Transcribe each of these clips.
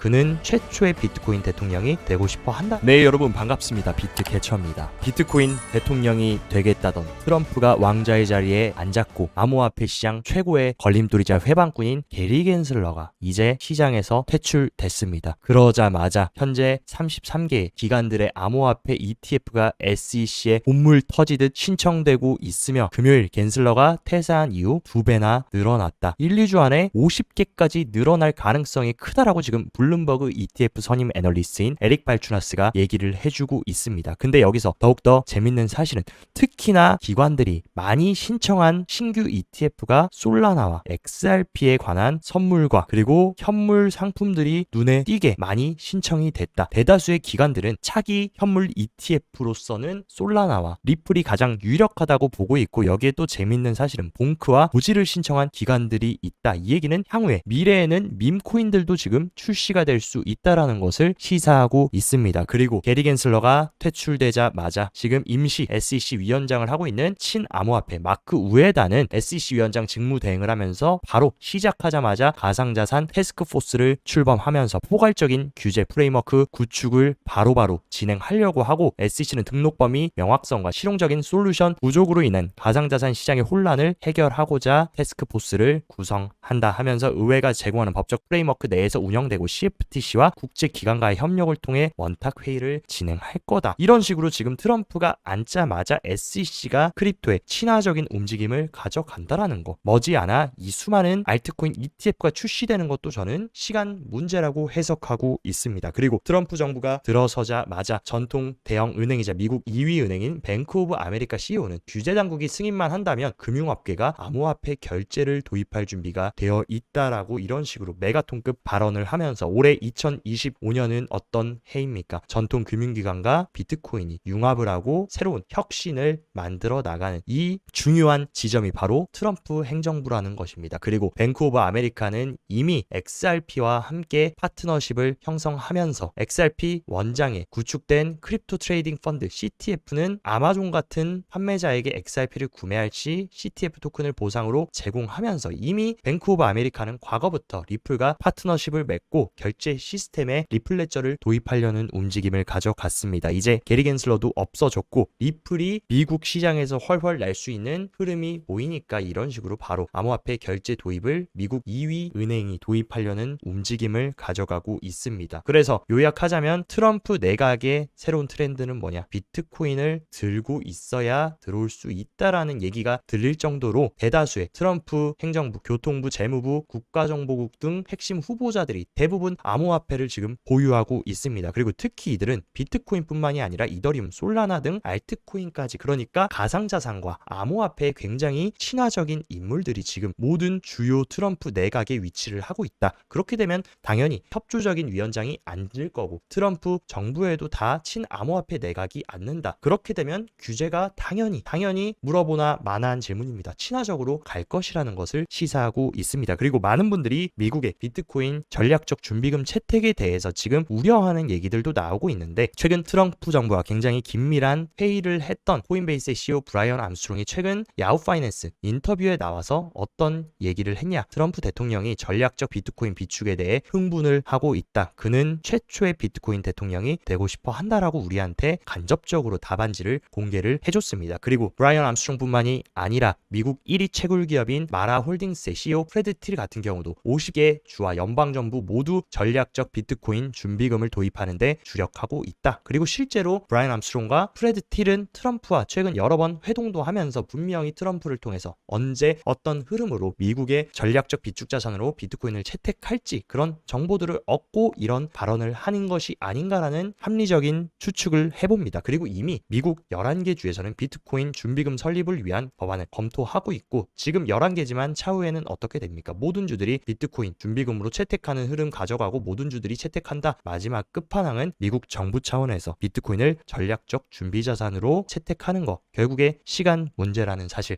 그는 최초의 비트코인 대통령이 되고 싶어 한다. 네, 여러분 반갑습니다. 비트캐쳐입니다. 비트코인 대통령이 되겠다던 트럼프가 왕자의 자리에 앉았고 암호화폐 시장 최고의 걸림돌이자 회방꾼인 게리 겐슬러가 이제 시장에서 퇴출됐습니다. 그러자마자 현재 33개의 기관들의 암호화폐 ETF가 SEC에 본물 터지듯 신청되고 있으며 금요일 겐슬러가 퇴사한 이후 2배나 늘어났다. 1, 2주 안에 50개까지 늘어날 가능성이 크다라고 지금 블룸버그 ETF 선임 애널리스트인 에릭 발추나스가 얘기를 해주고 있습니다. 근데 여기서 더욱더 재밌는 사실은 특히나 기관들이 많이 신청한 신규 ETF가 솔라나와 XRP에 관한 선물과 그리고 현물 상품들이 눈에 띄게 많이 신청이 됐다. 대다수의 기관들은 차기 현물 ETF로서는 솔라나와 리플이 가장 유력하다고 보고 있고 여기에 또 재밌는 사실은 봉크와 부지를 신청한 기관들이 있다. 이 얘기는 향후에 미래에는 밈코인들도 지금 출시가 될 수 있다라는 것을 시사하고 있습니다. 그리고 게리 겐슬러가 퇴출되자마자 지금 임시 SEC 위원장을 하고 있는 친암호화폐 마크 우에다는 SEC 위원장 직무 대행을 하면서 바로 시작하자마자 가상자산 태스크포스를 출범하면서 포괄적인 규제 프레임워크 구축을 바로바로 진행하려고 하고 SEC는 등록 범위 명확성과 실용적인 솔루션 부족으로 인한 가상자산 시장의 혼란을 해결하고자 태스크포스를 구성한다 하면서 의회가 제공하는 법적 프레임워크 내에서 운영되고 CFTC와 국제기관과의 협력을 통해 원탁회의를 진행할 거다. 이런 식으로 지금 트럼프가 앉자마자 SEC가 크립토에 친화적인 움직임을 가져간다라는 거. 머지않아 이 수많은 알트코인 ETF가 출시되는 것도 저는 시간 문제라고 해석하고 있습니다. 그리고 트럼프 정부가 들어서자마자 전통 대형 은행이자 미국 2위 은행인 뱅크 오브 아메리카 CEO는 규제 당국이 승인만 한다면 금융업계가 암호화폐 결제를 도입할 준비가 되어 있다라고 이런 식으로 메가톤급 발언을 하면서 올해 2025년은 어떤 해입니까? 전통 금융기관과 비트코인이 융합을 하고 새로운 혁신을 만들어 나가는 이 중요한 지점이 바로 트럼프 행정부라는 것입니다. 그리고 뱅크 오브 아메리카는 이미 XRP와 함께 파트너십을 형성하면서 XRP 원장에 구축된 크립토 트레이딩 펀드 CTF는 아마존 같은 판매자에게 XRP를 구매할 시 CTF 토큰을 보상으로 제공하면서 이미 뱅크 오브 아메리카는 과거부터 리플과 파트너십을 맺고 결제 시스템에 리플 레저를 도입하려는 움직임을 가져갔습니다. 이제 게리 겐슬러도 없어졌고 리플이 미국 시장에서 훨훨 날 수 있는 흐름이 보이니까 이런 식으로 바로 암호화폐 결제 도입을 미국 2위 은행이 도입하려는 움직임을 가져가고 있습니다. 그래서 요약하자면 트럼프 내각의 새로운 트렌드는 뭐냐? 비트코인을 들고 있어야 들어올 수 있다라는 얘기가 들릴 정도로 대다수의 트럼프 행정부, 교통부, 재무부, 국가정보국 등 핵심 후보자들이 대부분 암호화폐를 지금 보유하고 있습니다. 그리고 특히 이들은 비트코인뿐만이 아니라 이더리움, 솔라나 등 알트코인까지 그러니까 가상자산과 암호화폐에 굉장히 친화적인 인물들이 지금 모든 주요 트럼프 내각에 위치를 하고 있다. 그렇게 되면 당연히 협조적인 위원장이 앉을 거고 트럼프 정부에도 다 친암호화폐 내각이 앉는다. 그렇게 되면 규제가 당연히 물어보나 마나한 질문입니다. 친화적으로 갈 것이라는 것을 시사하고 있습니다. 그리고 많은 분들이 미국의 비트코인 전략적 준비금 채택에 대해서 지금 우려하는 얘기들도 나오고 있는데 최근 트럼프 정부와 굉장히 긴밀한 회의를 했던 코인베이스의 CEO 브라이언 암스트롱이 최근 야후 파이낸스 인터뷰에 나와서 어떤 얘기를 했냐? 트럼프 대통령이 전략적 비트코인 비축에 대해 흥분을 하고 있다. 그는 최초의 비트코인 대통령이 되고 싶어 한다라고 우리한테 간접적으로 답안지를 공개를 해줬습니다. 그리고 브라이언 암스트롱뿐만이 아니라 미국 1위 채굴 기업인 마라 홀딩스의 CEO 프레드 틸 같은 경우도 50개 주와 연방정부 모두 전략적 비트코인 준비금을 도입하는데 주력하고 있다. 그리고 실제로 브라이언 암스트롱과 프레드 틸은 트럼프와 최근 여러 번 회동도 하면서 분명히 트럼프를 통해서 언제 어떤 흐름으로 미국의 전략적 비축 자산으로 비트코인을 채택할지 그런 정보들을 얻고 이런 발언을 하는 것이 아닌가라는 합리적인 추측을 해봅니다. 그리고 이미 미국 11개 주에서는 비트코인 준비금 설립을 위한 법안을 검토하고 있고 지금 11개지만 차후에는 어떻게 됩니까? 모든 주들이 비트코인 준비금으로 채택하는 흐름 가져가고 모든 주들이 채택한다. 마지막 끝판왕은 미국 정부 차원에서 비트코인을 전략적 준비 자산으로 채택하는 거. 결국에 시간 문제라는 사실.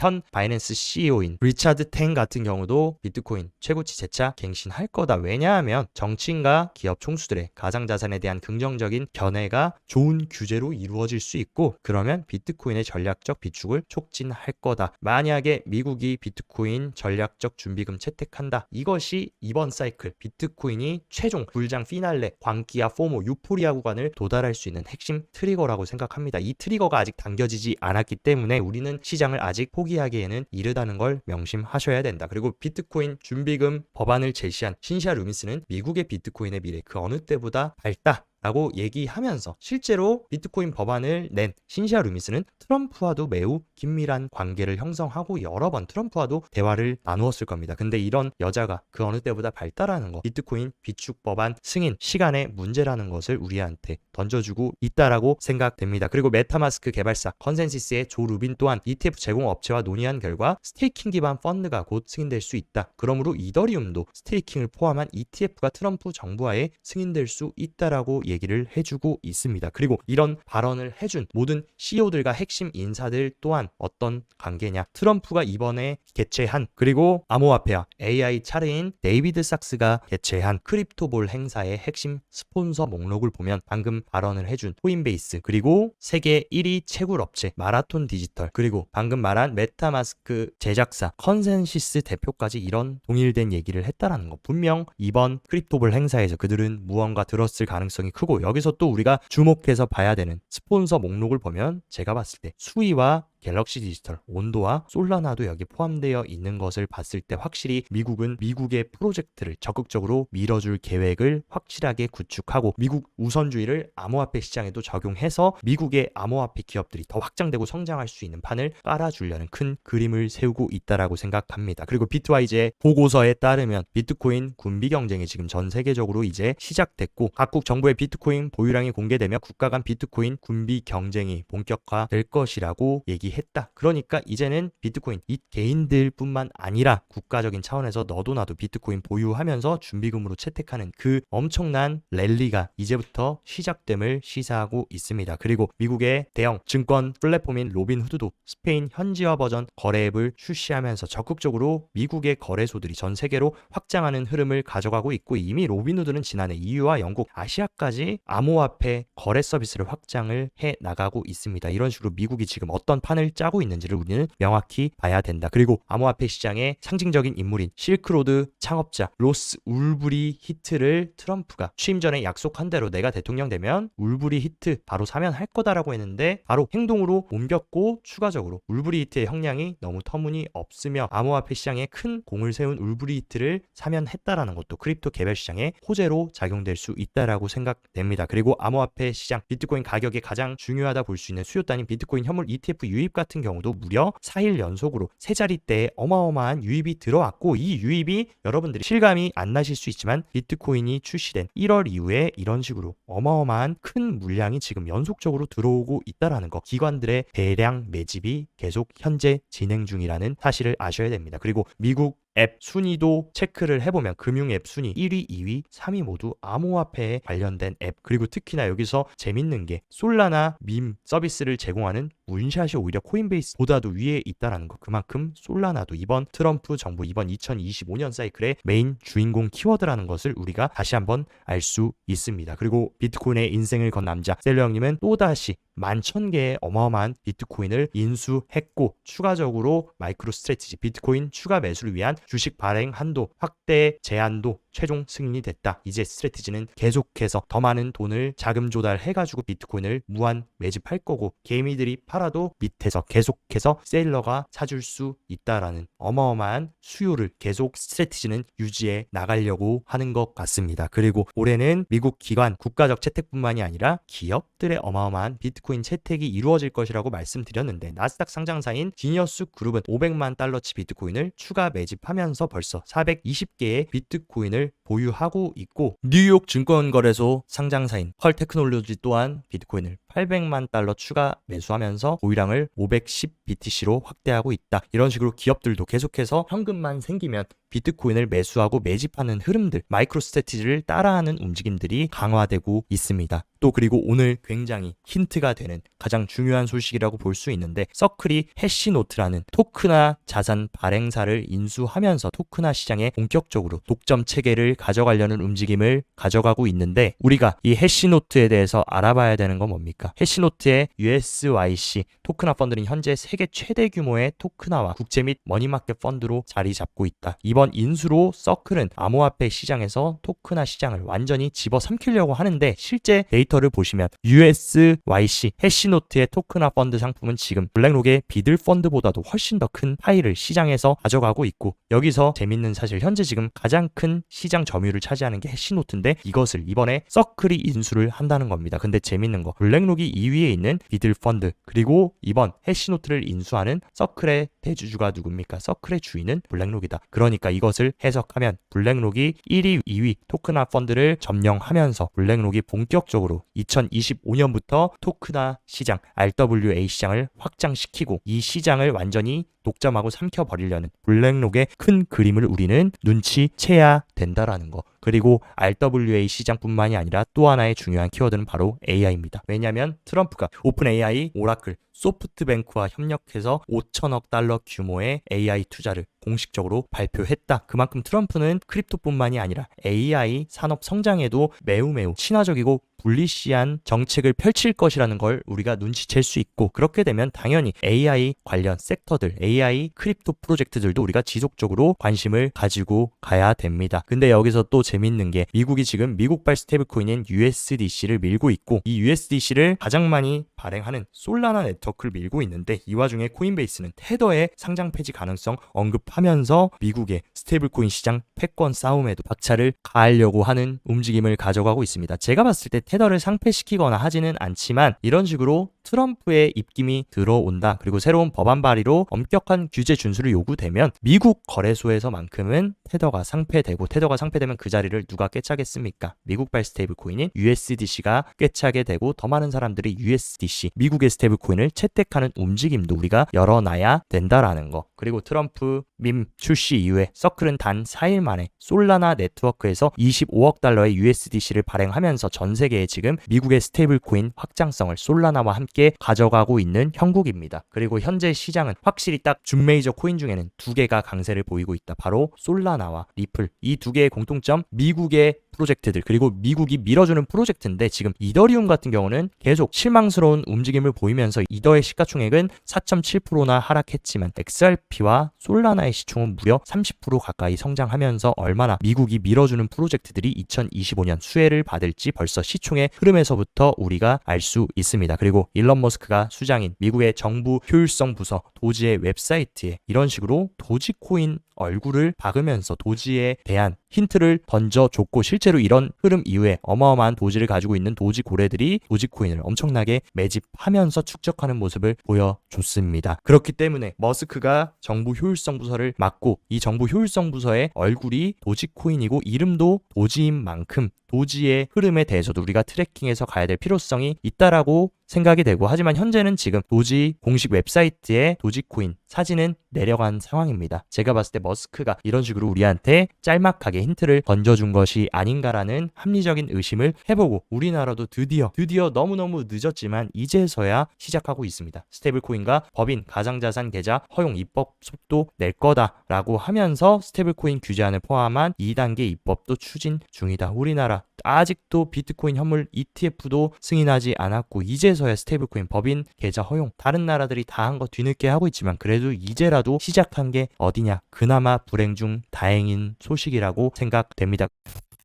현 바이낸스 CEO인 리차드 탱 같은 경우도 비트코인 최고치 재차 갱신할 거다. 왜냐하면 정치인과 기업 총수들의 가상자산에 대한 긍정적인 견해가 좋은 규제로 이루어질 수 있고, 그러면 비트코인의 전략적 비축을 촉진할 거다. 만약에 미국이 비트코인 전략적 준비금 채택한다, 이것이 이번 사이클 비트코인이 최종 불장 피날레 광기와 포모 유포리아 구간을 도달할 수 있는 핵심 트리거라고 생각합니다. 이 트리거가 아직 당겨지지 않았기 때문에 우리는 시장을 아직 포기하기에는 이르다는 걸 명심하셔야 된다. 그리고 비트코인 준비금 법안을 제시한 신시아 루미스는 미국의 비트코인의 미래 그 어느 때보다 밝다 라고 얘기하면서, 실제로 비트코인 법안을 낸 신시아 루미스는 트럼프와도 매우 긴밀한 관계를 형성하고 여러 번 트럼프와도 대화를 나누었을 겁니다. 근데 이런 여자가 그 어느 때보다 밝다라는 거, 비트코인 비축 법안 승인 시간의 문제라는 것을 우리한테 던져주고 있다라고 생각됩니다. 그리고 메타마스크 개발사 컨센시스의 조 루빈 또한 ETF 제공 업체와 논의한 결과 스테이킹 기반 펀드가 곧 승인될 수 있다. 그러므로 이더리움도 스테이킹을 포함한 ETF가 트럼프 정부하에 승인될 수 있다라고 얘기를 해주고 있습니다. 그리고 이런 발언을 해준 모든 CEO들과 핵심 인사들 또한 어떤 관계냐? 트럼프가 이번에 개최한, 그리고 암호화폐와 AI 차례인 데이비드 sak스가 개최한 크립토볼 행사의 핵심 스폰서 목록을 보면 방금 발언을 해준 코인베이스, 그리고 세계 1위 채굴 업체 마라톤 디지털, 그리고 방금 말한 메타마스크 제작사 컨센시스 대표까지 이런 동일된 얘기를 했다라는 거. 분명 이번 크립토볼 행사에서 그들은 무언가 들었을 가능성이 크고, 여기서 또 우리가 주목해서 봐야 되는 스폰서 목록을 보면 제가 봤을 때 수위와 갤럭시 디지털, 온도와 솔라나도 여기 포함되어 있는 것을 봤을 때 확실히 미국은 미국의 프로젝트를 적극적으로 밀어줄 계획을 확실하게 구축하고 미국 우선주의를 암호화폐 시장에도 적용해서 미국의 암호화폐 기업들이 더 확장되고 성장할 수 있는 판을 깔아주려는 큰 그림을 세우고 있다라고 생각합니다. 그리고 비트와이즈의 보고서에 따르면 비트코인 군비 경쟁이 지금 전 세계적으로 이제 시작됐고, 각국 정부의 비트코인 보유량이 공개되며 국가 간 비트코인 군비 경쟁이 본격화될 것이라고 했다. 그러니까 이제는 비트코인 이 개인들뿐만 아니라 국가적인 차원에서 너도 나도 비트코인 보유하면서 준비금으로 채택하는 그 엄청난 랠리가 이제부터 시작됨을 시사하고 있습니다. 그리고 미국의 대형 증권 플랫폼인 로빈후드도 스페인 현지화 버전 거래 앱을 출시하면서 적극적으로 미국의 거래소들이 전 세계로 확장하는 흐름을 가져가고 있고, 이미 로빈후드는 지난해 EU와 영국, 아시아까지 암호화폐 거래 서비스를 확장을 해 나가고 있습니다. 이런 식으로 미국이 지금 어떤 판을 짜고 있는지를 우리는 명확히 봐야 된다. 그리고 암호화폐 시장의 상징적인 인물인 실크로드 창업자 로스 울브리 히트를 트럼프가 취임 전에 약속한 대로 내가 대통령 되면 울브리 히트 바로 사면 할 거다라고 했는데 바로 행동으로 옮겼고, 추가적으로 울브리 히트의 형량이 너무 터무니없으며 암호화폐 시장에 큰 공을 세운 울브리 히트를 사면 했다라는 것도 크립토 개별 시장의 호재로 작용될 수 있다라고 생각됩니다. 그리고 암호화폐 시장 비트코인 가격에 가장 중요하다 볼 수 있는 수요 단위 비트코인 현물 ETF 유입 같은 경우도 무려 4일 연속으로 세 자릿대의 어마어마한 유입이 들어왔고, 이 유입이 여러분들이 실감이 안 나실 수 있지만 비트코인이 출시된 1월 이후에 이런 식으로 어마어마한 큰 물량이 지금 연속적으로 들어오고 있다라는 거, 기관들의 대량 매집이 계속 현재 진행 중이라는 사실을 아셔야 됩니다. 그리고 미국 앱 순위도 체크를 해보면 금융 앱 순위 1위, 2위, 3위 모두 암호화폐에 관련된 앱, 그리고 특히나 여기서 재밌는 게 솔라나 밈 서비스를 제공하는 문샷이 오히려 코인베이스보다도 위에 있다라는 거. 그만큼 솔라나도 이번 트럼프 정부 이번 2025년 사이클의 메인 주인공 키워드라는 것을 우리가 다시 한번 알 수 있습니다. 그리고 비트코인의 인생을 건 남자 셀러 형님은 또다시 11,000개의 어마어마한 비트코인을 인수했고, 추가적으로 마이크로 스트래티지 비트코인 추가 매수를 위한 주식 발행 한도 확대 제한도 최종 승인이 됐다. 이제 스트래티지는 계속해서 더 많은 돈을 자금 조달해가지고 비트코인을 무한 매집할 거고, 개미들이 팔아도 밑에서 계속해서 셀러가 사줄 수 있다라는 어마어마한 수요를 계속 스트래티지는 유지해 나가려고 하는 것 같습니다. 그리고 올해는 미국 기관 국가적 채택뿐만이 아니라 기업들의 어마어마한 비트코인 채택이 이루어질 것이라고 말씀드렸는데, 나스닥 상장사인 지니어스 그룹은 $500만 비트코인을 추가 매집하면서 벌써 420개의 비트코인을 보유하고 있고 뉴욕 증권거래소 상장사인 펄 테크놀로지 또한 비트코인을 800만 달러 추가 매수하면서 보유량을 510 BTC로 확대하고 있다. 이런 식으로 기업들도 계속해서 현금만 생기면 비트코인을 매수하고 매집하는 흐름들, 마이크로 스트래티지를 따라하는 움직임들이 강화되고 있습니다. 또 그리고 오늘 굉장히 힌트가 되는 가장 중요한 소식이라고 볼 수 있는데 서클이 해시노트라는 토크나 자산 발행사를 인수하면서 토크나 시장에 본격적으로 독점 체계를 가져가려는 움직임을 가져가고 있는데 우리가 이 해시노트에 대해서 알아봐야 되는 건 뭡니까? 해시노트의 USYC 토크나 펀드는 현재 세계 최대 규모의 토크나와 국제 및 머니마켓 펀드로 자리 잡고 있다. 이번 인수로 서클은 암호화폐 시장에서 토크나 시장을 완전히 집어삼키려고 하는데 실제 데이터를 보시면 USYC 해시노트의 토크나 펀드 상품은 지금 블랙록의 비들 펀드보다도 훨씬 더 큰 파이를 시장에서 가져가고 있고 여기서 재밌는 사실 현재 지금 가장 큰 시장 점유율을 차지하는 게 해시노트인데 이것을 이번에 서클이 인수를 한다는 겁니다. 근데 재밌는 거 블랙록이 2위에 있는 비들 펀드 그리고 이번 해시노트를 인수하는 서클의 대주주가 누굽니까? 서클의 주인은 블랙록이다. 그러니까 이것을 해석하면 블랙록이 1위, 2위 토크나 펀드를 점령하면서 블랙록이 본격적으로 2025년부터 토크나 시장, RWA 시장을 확장시키고 이 시장을 완전히 독점하고 삼켜버리려는 블랙록의 큰 그림을 우리는 눈치채야 된다라는 거. 그리고 RWA 시장뿐만이 아니라 또 하나의 중요한 키워드는 바로 AI입니다. 왜냐하면 트럼프가 오픈 AI, 오라클, 소프트뱅크와 협력해서 5천억 달러 규모의 AI 투자를 공식적으로 발표했다. 그만큼 트럼프는 크립토뿐만이 아니라 AI 산업 성장에도 매우 친화적이고 불리시한 정책을 펼칠 것이라는 걸 우리가 눈치챌 수 있고 그렇게 되면 당연히 AI 관련 섹터들, AI 크립토 프로젝트들도 우리가 지속적으로 관심을 가지고 가야 됩니다. 근데 여기서 또 재밌는 게 미국이 지금 미국발 스테이블코인인 USDC를 밀고 있고 이 USDC를 가장 많이 발행하는 솔라나 네트워크를 밀고 있는데 이 와중에 코인베이스는 테더의 상장 폐지 가능성 언급하면서 미국의 스테이블코인 시장 패권 싸움에도 박차를 가하려고 하는 움직임을 가져가고 있습니다. 제가 봤을 때 테더를 상폐시키거나 하지는 않지만 이런 식으로 트럼프의 입김이 들어온다. 그리고 새로운 법안 발의로 엄격한 규제 준수를 요구되면 미국 거래소에서만큼은 테더가 상폐되고 테더가 상폐되면 그 자리를 누가 꿰차겠습니까? 미국발 스테이블 코인인 USDC가 꿰차게 되고 더 많은 사람들이 USDC, 미국의 스테이블 코인을 채택하는 움직임도 우리가 열어놔야 된다라는 거. 그리고 트럼프 밈 출시 이후에 서클은 단 4일 만에 솔라나 네트워크에서 25억 달러의 USDC를 발행하면서 전 세계에 지금 미국의 스테이블 코인 확장성을 솔라나와 함께 가져가고 있는 형국입니다. 그리고 현재 시장은 확실히 딱 준메이저 코인 중에는 두 개가 강세를 보이고 있다. 바로 솔라나와 리플. 이 두 개의 공통점 미국의 프로젝트들 그리고 미국이 밀어주는 프로젝트인데 지금 이더리움 같은 경우는 계속 실망스러운 움직임을 보이면서 이더의 시가총액은 4.7%나 하락했지만 XRP와 솔라나의 시총은 무려 30% 가까이 성장하면서 얼마나 미국이 밀어주는 프로젝트들이 2025년 수혜를 받을지 벌써 시총의 흐름에서부터 우리가 알 수 있습니다. 그리고 일론 머스크가 수장인 미국의 정부 효율성 부서 도지의 웹사이트에 이런 식으로 도지코인 얼굴을 박으면서 도지에 대한 힌트를 던져줬고 실제로 이런 흐름 이후에 어마어마한 도지를 가지고 있는 도지 고래들이 도지코인을 엄청나게 매집하면서 축적하는 모습을 보여줬습니다. 그렇기 때문에 머스크가 정부 효율성 부서를 맡고 이 정부 효율성 부서의 얼굴이 도지코인이고 이름도 도지인 만큼 도지의 흐름에 대해서도 우리가 트래킹해서 가야 될 필요성이 있다라고 생각이 되고 하지만 현재는 지금 도지 공식 웹사이트에 도지코인 사진은 내려간 상황입니다. 제가 봤을 때 머스크가 이런 식으로 우리한테 짤막하게 힌트를 던져준 것이 아닌가라는 합리적인 의심을 해보고 우리나라도 드디어 너무너무 늦었지만 이제서야 시작하고 있습니다. 스테이블코인과 법인 가상자산 계좌 허용 입법 속도 낼 거다라고 하면서 스테이블코인 규제안을 포함한 2단계 입법도 추진 중이다. 우리나라 아직도 비트코인 현물 ETF도 승인하지 않았고 이제서야 스테이블코인 법인 계좌 허용 다른 나라들이 다 한 거 뒤늦게 하고 있지만 그래도 이제라도 시작한 게 어디냐 그나마 불행 중 다행인 소식이라고 생각됩니다.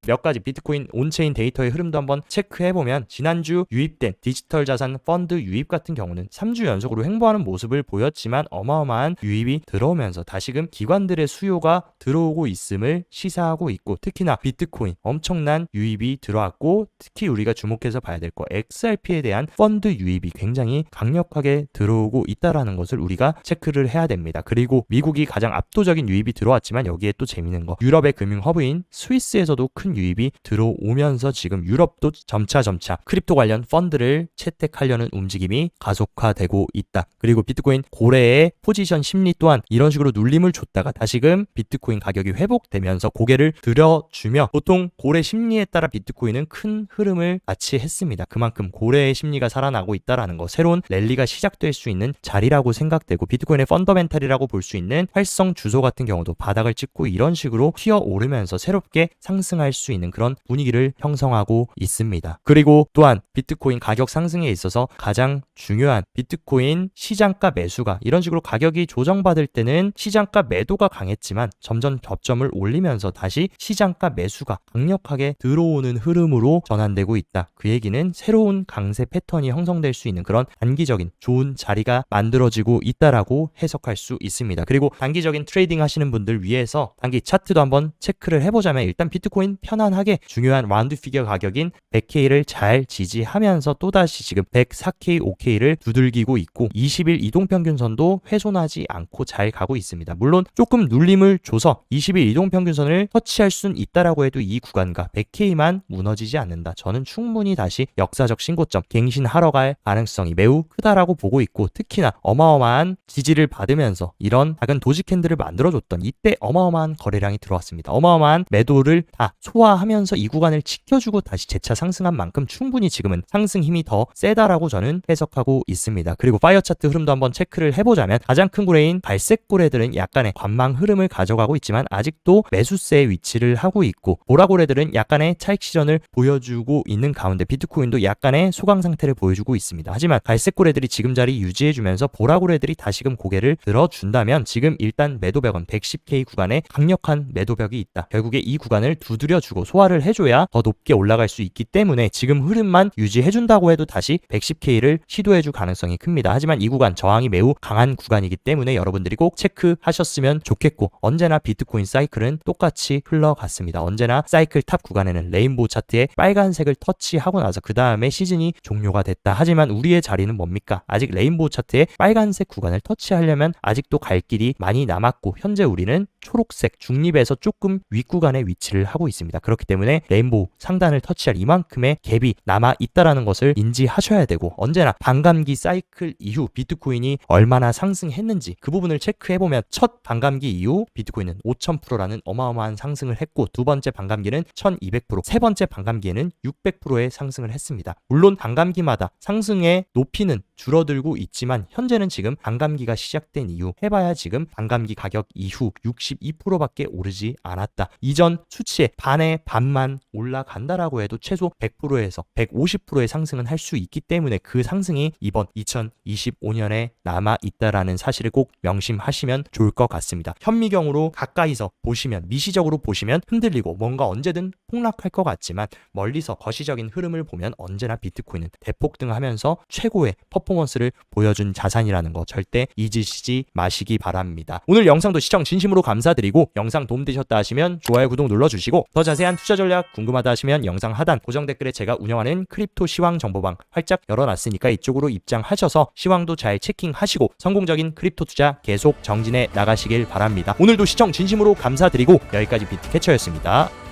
몇 가지 비트코인 온체인 데이터의 흐름도 한번 체크해보면 지난주 유입된 디지털 자산 펀드 유입 같은 경우는 3주 연속으로 횡보하는 모습을 보였지만 어마어마한 유입이 들어오면서 다시금 기관들의 수요가 들어오고 있음을 시사하고 있고, 특히나 비트코인 엄청난 유입이 들어왔고, 특히 우리가 주목해서 봐야 될 거 XRP에 대한 펀드 유입이 굉장히 강력하게 들어오고 있다라는 것을 우리가 체크를 해야 됩니다. 그리고 미국이 가장 압도적인 유입이 들어왔지만 여기에 또 재밌는 거, 유럽의 금융 허브인 스위스에서도 큰 유입이 들어오면서 지금 유럽도 점차 크립토 관련 펀드를 채택하려는 움직임이 가속화되고 있다. 그리고 비트코인 고래의 포지션 심리 또한 이런 식으로 눌림을 줬다가 다시금 비트코인 가격이 회복되면서 고개를 들여주며, 보통 고래 심리에 따라 비트코인은 큰 흐름을 같이 했습니다. 그만큼 고래의 심리가 살아나고 있다라는 거, 새로운 랠리가 시작될 수 있는 자리라고 생각되고, 비트코인의 펀더멘탈이라고 볼 수 있는 활성 주소 같은 경우도 바닥을 찍고 이런 식으로 튀어오르면서 새롭게 상승할 수 있는 그런 분위기를 형성하고 있습니다. 그리고 또한 비트코인 가격 상승에 있어서 가장 중요한 비트코인 시장가 매수가, 이런 식으로 가격이 조정받을 때는 시장가 매도가 강했지만 점점 접점을 올리면서 다시 시장가 매수가 강력하게 들어오는 흐름으로 전환되고 있다. 그 얘기는 새로운 강세 패턴이 형성될 수 있는 그런 단기적인 좋은 자리가 만들어지고 있다라고 해석할 수 있습니다. 그리고 단기적인 트레이딩 하시는 분들 위해서 단기 차트도 한번 체크를 해보자면, 일단 비트코인 편안하게 중요한 라운드 피겨 가격인 100K를 잘 지지하면서 또다시 지금 104K, 5K를 두들기고 있고 20일 이동평균선도 훼손하지 않고 잘 가고 있습니다. 물론 조금 눌림을 줘서 20일 이동평균선을 터치할 순 있다라고 해도 이 구간과 100K만 무너지지 않는다. 저는 충분히 다시 역사적 신고점 갱신하러 갈 가능성이 매우 크다라고 보고 있고, 특히나 어마어마한 지지를 받으면서 이런 작은 도지 캔들을 만들어줬던 이때 어마어마한 거래량이 들어왔습니다. 어마어마한 매도를 다 소화하면서 이 구간을 지켜주고 다시 재차 상승한 만큼 충분히 지금은 상승 힘이 더 세다라고 저는 해석하고 있습니다. 그리고 파이어 차트 흐름도 한번 체크를 해보자면, 가장 큰 고래인 발색 고래들은 약간의 관망 흐름을 가져가고 있지만 아직도 매수세에 위치를 하고 있고, 보라 고래들은 약간의 차익 실현을 보여주고 있는 가운데 비트코인도 약간의 소강 상태를 보여주고 있습니다. 하지만 갈색 고래들이 지금 자리 유지해주면서 보라 고래들이 다시금 고개를 들어준다면 지금 일단 매도벽은 110K 구간에 강력한 매도벽이 있다. 결국에 이 구간을 두드려주고 소화를 해줘야 더 높게 올라갈 수 있기 때문에 지금 흐름만 유지해준다고 해도 다시 110K를 시도해줄 가능성이 큽니다. 하지만 이 구간 저항이 매우 강한 구간이기 때문에 여러분들이 꼭 체크하셨으면 좋겠고, 언제나 비트코인 사이클은 똑같이 흘러갔습니다. 언제나 사이클 탑 구간에는 레인보우 차트에 빨간색을 터치하고 나서 그 다음에 시즌이 종료가 됐다. 하지만 우리의 자리는 뭡니까? 아직 레인보우 차트에 빨간색 구간을 터치하려면 아직도 갈 길이 많이 남았고, 현재 우리는 초록색 중립에서 조금 윗구간에 위치를 하고 있습니다. 그렇기 때문에 레인보우 상단을 터치할 이만큼의 갭이 남아 있다라는 것을 인지하셔야 되고, 언제나 반감기 사이클 이후 비트코인이 얼마나 상승했는지 그 부분을 체크해보면, 첫 반감기 이후 비트코인은 5000%라는 어마어마한 상승을 했고, 두 번째 반감기는 1200%, 세 번째 반감기에는 600%의 상승을 했습니다. 물론 반감기마다 상승의 높이는 줄어들고 있지만 현재는 지금 반감기가 시작된 이후 해봐야 지금 반감기 가격 이후 62%밖에 오르지 않았다. 이전 수치의 반의 반만 올라간다라고 해도 최소 100%에서 150%의 상승은 할 수 있기 때문에 그 상승이 이번 2025년에 남아 있다라는 사실을 꼭 명심하시면 좋을 것 같습니다. 현미경으로 가까이서 보시면, 미시적으로 보시면 흔들리고 뭔가 언제든 폭락할 것 같지만 멀리서 거시적인 흐름을 보면 언제나 비트코인은 대폭등하면서 최고의 퍼포먼스를 보여준 자산이라는 거 절대 잊으시지 마시기 바랍니다. 오늘 영상도 시청 진심으로 감사드리고, 영상 도움되셨다 하시면 좋아요, 구독 눌러주시고, 더 자세한 투자 전략 궁금하다 하시면 영상 하단 고정 댓글에 제가 운영하는 크립토 시황 정보방 활짝 열어놨으니까 이쪽으로 입장하셔서 시황도 잘 체킹하시고 성공적인 크립토 투자 계속 정진해 나가시길 바랍니다. 오늘도 시청 진심으로 감사드리고 여기까지 비트캐쳐였습니다.